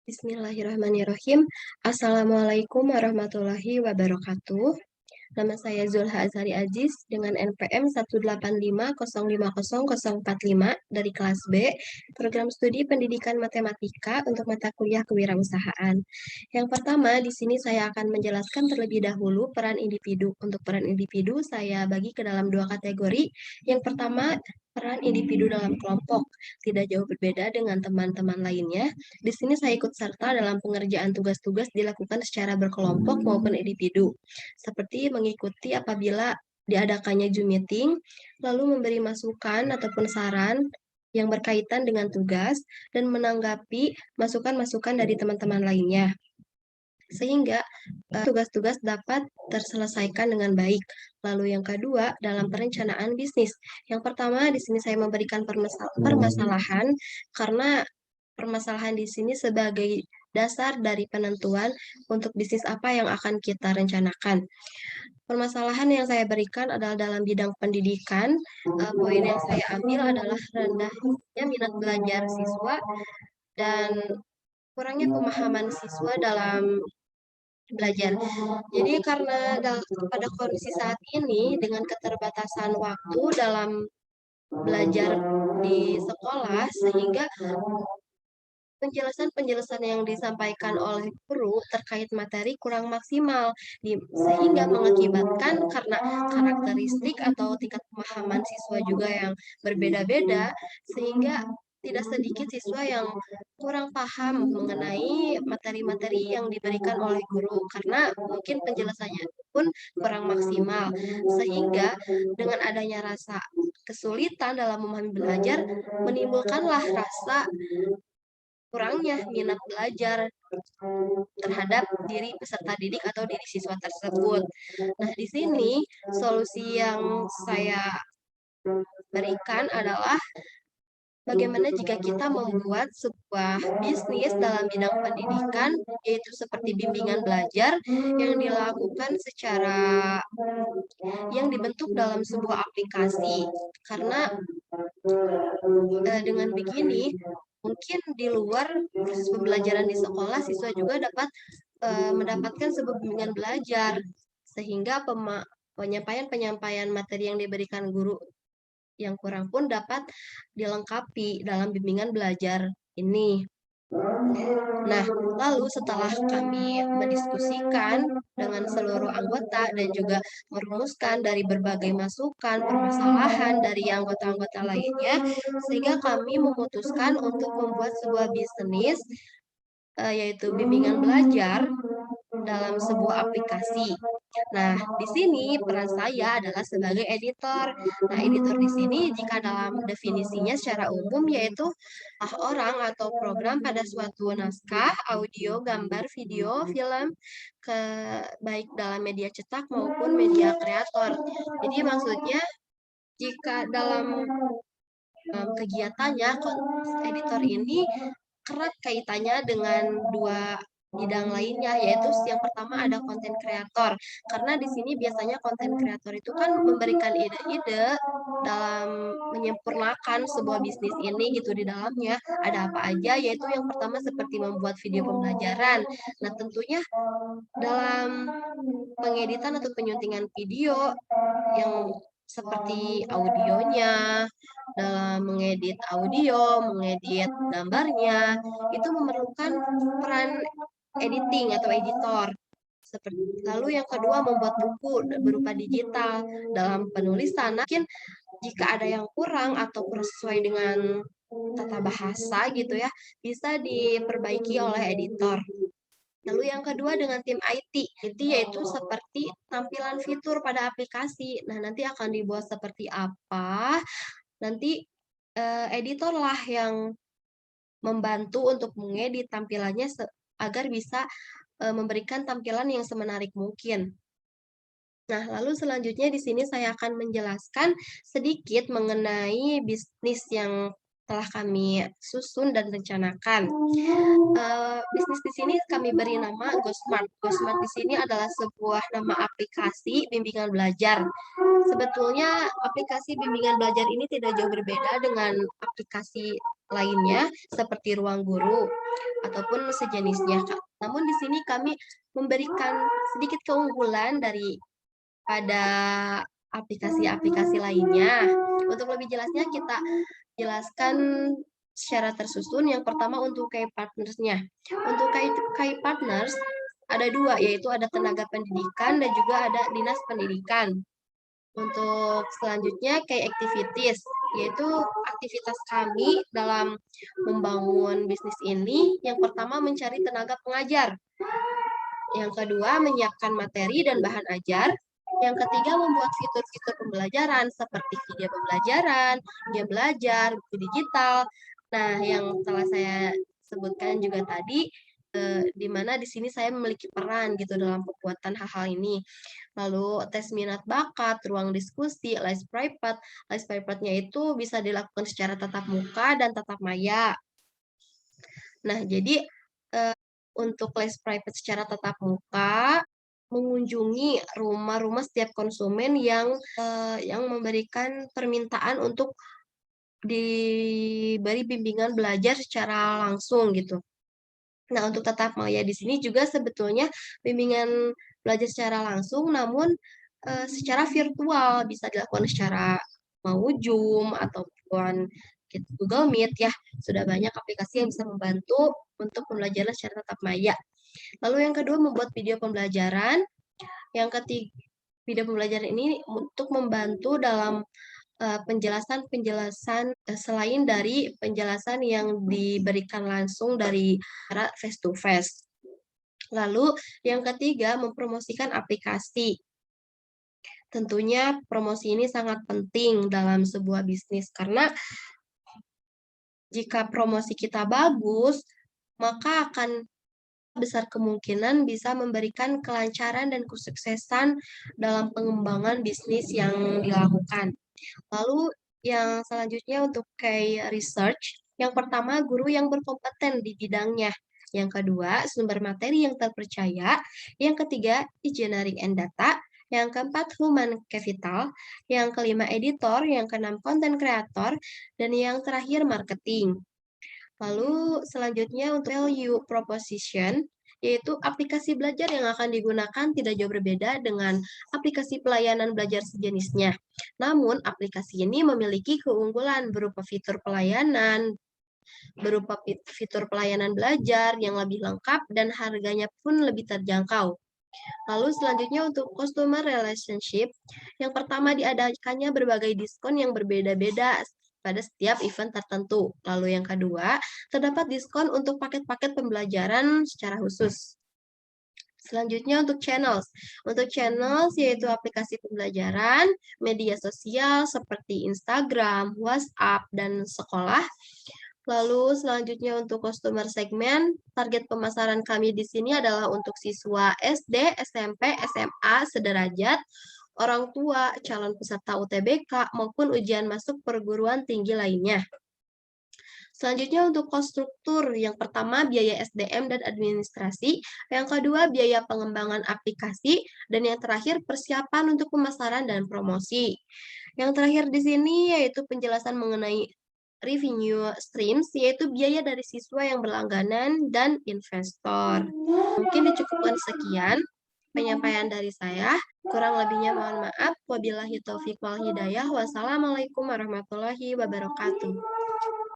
Bismillahirrahmanirrahim. Assalamualaikum warahmatullahi wabarakatuh. Nama saya Zulha Azhari Aziz dengan NPM 185050045 dari kelas B, Program Studi Pendidikan Matematika untuk mata kuliah Kewirausahaan. Yang pertama, di sini saya akan menjelaskan terlebih dahulu peran individu. Untuk peran individu, saya bagi ke dalam dua kategori. Yang pertama, peran individu dalam kelompok. Tidak jauh berbeda dengan teman-teman lainnya. Di sini saya ikut serta dalam pengerjaan tugas-tugas dilakukan secara berkelompok maupun individu, seperti mengikuti apabila diadakannya Zoom meeting, lalu memberi masukan ataupun saran yang berkaitan dengan tugas, dan menanggapi masukan-masukan dari teman-teman lainnya, sehingga tugas-tugas dapat terselesaikan dengan baik. Lalu yang kedua, dalam perencanaan bisnis. Yang pertama, di sini saya memberikan permasalahan, karena permasalahan di sini sebagai dasar dari penentuan untuk bisnis apa yang akan kita rencanakan. Permasalahan yang saya berikan adalah dalam bidang pendidikan. Poin yang saya ambil adalah rendahnya minat belajar siswa dan kurangnya pemahaman siswa dalam belajar. Jadi karena pada kondisi saat ini dengan keterbatasan waktu dalam belajar di sekolah, sehingga penjelasan-penjelasan yang disampaikan oleh guru terkait materi kurang maksimal, sehingga mengakibatkan karena karakteristik atau tingkat pemahaman siswa juga yang berbeda-beda, sehingga tidak sedikit siswa yang kurang paham mengenai materi-materi yang diberikan oleh guru, karena mungkin penjelasannya pun kurang maksimal, sehingga dengan adanya rasa kesulitan dalam memahami belajar, menimbulkanlah rasa kurangnya minat belajar terhadap diri peserta didik atau diri siswa tersebut. Nah, di sini solusi yang saya berikan adalah bagaimana jika kita membuat sebuah bisnis dalam bidang pendidikan, yaitu seperti bimbingan belajar yang dilakukan yang dibentuk dalam sebuah aplikasi. Karena dengan begini, mungkin di luar proses pembelajaran di sekolah, siswa juga dapat mendapatkan sebuah bimbingan belajar, sehingga penyampaian-penyampaian materi yang diberikan guru yang kurang pun dapat dilengkapi dalam bimbingan belajar ini. Nah, lalu setelah kami mendiskusikan dengan seluruh anggota dan juga merumuskan dari berbagai masukan, permasalahan dari anggota-anggota lainnya, sehingga kami memutuskan untuk membuat sebuah bisnis, yaitu bimbingan belajar dalam sebuah aplikasi. Nah, di sini peran saya adalah sebagai editor. Nah, editor di sini jika dalam definisinya secara umum yaitu orang atau program pada suatu naskah, audio, gambar, video, film, baik dalam media cetak maupun media kreator. Jadi maksudnya jika dalam kegiatannya, editor ini erat kaitannya dengan dua bidang lainnya, yaitu yang pertama ada konten kreator. Karena di sini biasanya konten kreator itu kan memberikan ide-ide dalam menyempurnakan sebuah bisnis ini gitu. Di dalamnya ada apa aja, yaitu yang pertama seperti membuat video pembelajaran. Nah, tentunya dalam pengeditan atau penyuntingan video yang seperti audionya, dalam mengedit audio, mengedit gambarnya, itu memerlukan peran editing atau editor. Lalu yang kedua, membuat buku berupa digital dalam penulisan. Mungkin jika ada yang kurang atau kurang sesuai dengan tata bahasa gitu ya, bisa diperbaiki oleh editor. Lalu yang kedua dengan tim IT, yaitu seperti tampilan fitur pada aplikasi. Nah, nanti akan dibuat seperti apa? Nanti editor lah yang membantu untuk mengedit tampilannya agar bisa memberikan tampilan yang semenarik mungkin. Nah, lalu selanjutnya di sini saya akan menjelaskan sedikit mengenai bisnis yang telah kami susun dan rencanakan. Bisnis di sini kami beri nama GoSmart. GoSmart di sini adalah sebuah nama aplikasi bimbingan belajar. Sebetulnya aplikasi bimbingan belajar ini tidak jauh berbeda dengan aplikasi lainnya seperti ruang guru ataupun sejenisnya, Kak. Namun di sini kami memberikan sedikit keunggulan pada aplikasi-aplikasi lainnya. Untuk lebih jelasnya kita jelaskan secara tersusun. Yang pertama untuk key partners-nya. Untuk key partners ada dua, yaitu ada tenaga pendidikan dan juga ada dinas pendidikan. Untuk selanjutnya key activities, yaitu aktivitas kami dalam membangun bisnis ini. Yang pertama mencari tenaga pengajar. Yang kedua menyiapkan materi dan bahan ajar. Yang ketiga membuat fitur-fitur pembelajaran seperti video pembelajaran, game belajar, buku digital. Nah, yang telah saya sebutkan juga tadi, di mana di sini saya memiliki peran gitu dalam pembuatan hal-hal ini. Lalu tes minat bakat, ruang diskusi, les private. Les private-nya itu bisa dilakukan secara tatap muka dan tatap maya. Nah, jadi untuk les private secara tatap muka, mengunjungi rumah-rumah setiap konsumen yang memberikan permintaan untuk diberi bimbingan belajar secara langsung gitu. Nah, untuk tatap maya di sini juga sebetulnya bimbingan belajar secara langsung, namun secara virtual bisa dilakukan secara mau Zoom ataupun Google Meet ya. Sudah banyak aplikasi yang bisa membantu untuk pembelajaran secara tatap maya. Lalu yang kedua membuat video pembelajaran. Yang ketiga, video pembelajaran ini untuk membantu dalam penjelasan-penjelasan selain dari penjelasan yang diberikan langsung dari cara face to face. Lalu yang ketiga mempromosikan aplikasi. Tentunya promosi ini sangat penting dalam sebuah bisnis karena jika promosi kita bagus, maka akan besar kemungkinan bisa memberikan kelancaran dan kesuksesan dalam pengembangan bisnis yang dilakukan. Lalu yang selanjutnya untuk kayak research, yang pertama guru yang berkompeten di bidangnya. Yang kedua, sumber materi yang terpercaya. Yang ketiga, engineering and data. Yang keempat, human capital. Yang kelima, editor. Yang keenam, content creator. Dan yang terakhir, marketing. Lalu selanjutnya untuk value proposition, yaitu aplikasi belajar yang akan digunakan tidak jauh berbeda dengan aplikasi pelayanan belajar sejenisnya. Namun, aplikasi ini memiliki keunggulan berupa fitur pelayanan belajar yang lebih lengkap dan harganya pun lebih terjangkau. Lalu selanjutnya untuk customer relationship, yang pertama diadakannya berbagai diskon yang berbeda-beda pada setiap event tertentu. Lalu yang kedua, terdapat diskon untuk paket-paket pembelajaran secara khusus. Selanjutnya untuk channels. Untuk channels yaitu aplikasi pembelajaran, media sosial seperti Instagram, WhatsApp, dan sekolah. Lalu selanjutnya untuk customer segment, target pemasaran kami di sini adalah untuk siswa SD, SMP, SMA sederajat, orang tua, calon peserta UTBK, maupun ujian masuk perguruan tinggi lainnya. Selanjutnya untuk cost struktur, yang pertama biaya SDM dan administrasi, yang kedua biaya pengembangan aplikasi, dan yang terakhir persiapan untuk pemasaran dan promosi. Yang terakhir di sini yaitu penjelasan mengenai revenue streams, yaitu biaya dari siswa yang berlangganan dan investor. Mungkin dicukupkan sekian penyampaian dari saya. Kurang lebihnya mohon maaf. Wabillahi taufiq wal hidayah. Wassalamualaikum warahmatullahi wabarakatuh.